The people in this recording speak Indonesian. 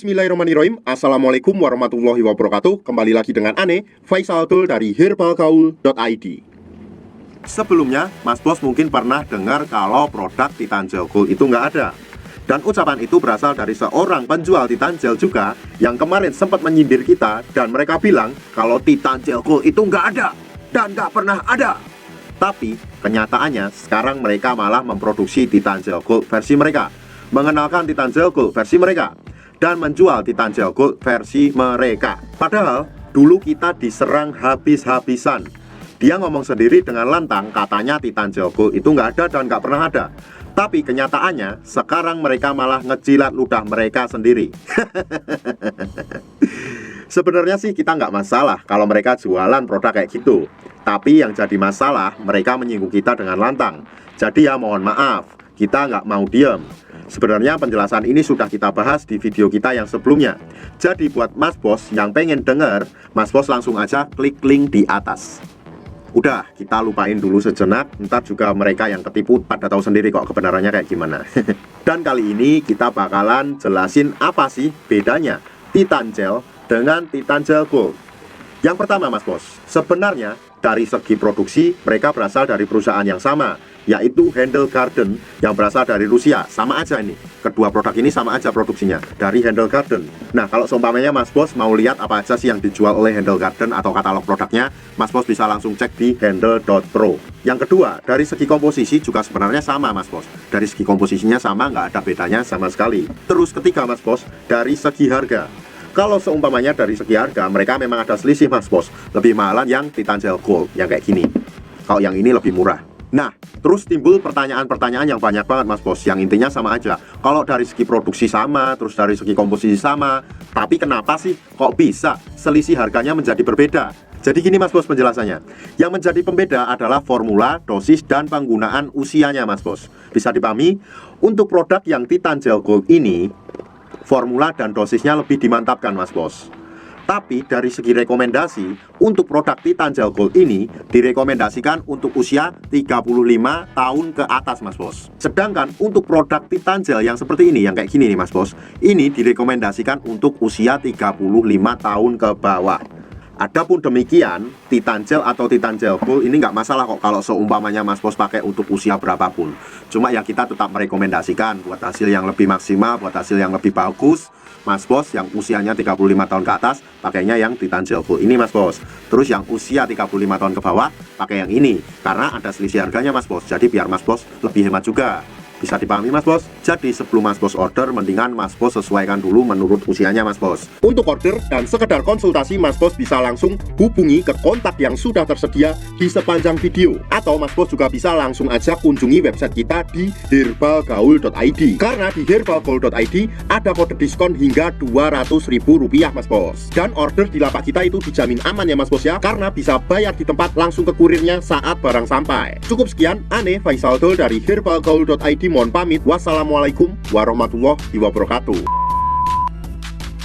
Bismillahirrahmanirrahim. Assalamualaikum warahmatullahi wabarakatuh. Kembali lagi dengan Ane, Faisal Tul dari herbalgaul.id. Sebelumnya, Mas Bos mungkin pernah dengar kalau produk Titan Gel Gold itu nggak ada. Dan ucapan itu berasal dari seorang penjual Titan Gel juga yang kemarin sempat menyindir kita, dan mereka bilang kalau Titan Gel Gold itu nggak ada dan nggak pernah ada. Tapi kenyataannya sekarang mereka malah memproduksi Titan Gel Gold versi mereka, mengenalkan Titan Gel Gold versi mereka, dan menjual Titan Gel Gold versi mereka. Padahal dulu kita diserang habis-habisan. Dia ngomong sendiri dengan lantang katanya Titan Gel Gold itu nggak ada dan nggak pernah ada. Tapi kenyataannya sekarang mereka malah ngejilat ludah mereka sendiri. Sebenarnya sih kita nggak masalah kalau mereka jualan produk kayak gitu. Tapi yang jadi masalah mereka menyinggung kita dengan lantang. Jadi ya mohon maaf, kita nggak mau diem. Sebenarnya penjelasan ini sudah kita bahas di video kita yang sebelumnya. Jadi buat Mas Bos yang pengen denger, Mas Bos langsung aja klik link di atas. Udah, kita lupain dulu sejenak, ntar juga mereka yang ketipu pada tahu sendiri kok kebenarannya kayak gimana. Dan kali ini kita bakalan jelasin apa sih bedanya Titan Gel dengan Titan Gel Gold. Yang pertama Mas Bos, sebenarnya dari segi produksi mereka berasal dari perusahaan yang sama, yaitu Handle Garden yang berasal dari Rusia. Sama aja ini, kedua produk ini sama aja produksinya, dari Handle Garden. Nah kalau seumpamanya Mas Bos mau lihat apa aja sih yang dijual oleh Handle Garden atau katalog produknya, Mas Bos bisa langsung cek di handle.pro. Yang kedua, dari segi komposisi juga sebenarnya sama Mas Bos. Dari segi komposisinya sama, nggak ada bedanya sama sekali. Terus ketiga Mas Bos, dari segi harga. Kalau seumpamanya dari segi harga, mereka memang ada selisih Mas Bos. Lebih mahalan yang Titan Gel Gold, yang kayak gini. Kalau yang ini lebih murah. Nah, terus timbul pertanyaan-pertanyaan yang banyak banget Mas Bos. Yang intinya sama aja. Kalau dari segi produksi sama, terus dari segi komposisi sama, tapi kenapa sih kok bisa selisih harganya menjadi berbeda? Jadi gini Mas Bos penjelasannya. Yang menjadi pembeda adalah formula, dosis, dan penggunaan usianya Mas Bos. Bisa dipahami? Untuk produk yang Titan Gel Gold ini, formula dan dosisnya lebih dimantapkan Mas Bos. Tapi dari segi rekomendasi, untuk produk Titan Gel Gold ini direkomendasikan untuk usia 35 tahun ke atas Mas Bos. Sedangkan untuk produk Titan Gel yang seperti ini, yang kayak gini nih Mas Bos, ini direkomendasikan untuk usia 35 tahun ke bawah. Adapun demikian, Titan Gel atau Titan Gel Gold ini nggak masalah kok kalau seumpamanya Mas Bos pakai untuk usia berapapun. Cuma ya kita tetap merekomendasikan buat hasil yang lebih maksimal, buat hasil yang lebih bagus, Mas Bos yang usianya 35 tahun ke atas pakainya yang Titan Gel Gold ini Mas Bos. Terus yang usia 35 tahun ke bawah pakai yang ini, karena ada selisih harganya Mas Bos. Jadi biar Mas Bos lebih hemat juga. Bisa dipahami Mas Bos? Jadi sebelum Mas Bos order, mendingan Mas Bos sesuaikan dulu menurut usianya Mas Bos. Untuk order dan sekedar konsultasi, Mas Bos bisa langsung hubungi ke kontak yang sudah tersedia di sepanjang video. Atau Mas Bos juga bisa langsung aja kunjungi website kita di herbalgaul.id. Karena di herbalgaul.id ada kode diskon hingga Rp200.000 Mas Bos. Dan order di lapak kita itu dijamin aman ya Mas Bos ya, karena bisa bayar di tempat langsung ke kurirnya saat barang sampai. Cukup sekian, Ane Faisal Tul dari herbalgaul.id mohon pamit. Wassalamualaikum warahmatullahi wabarakatuh.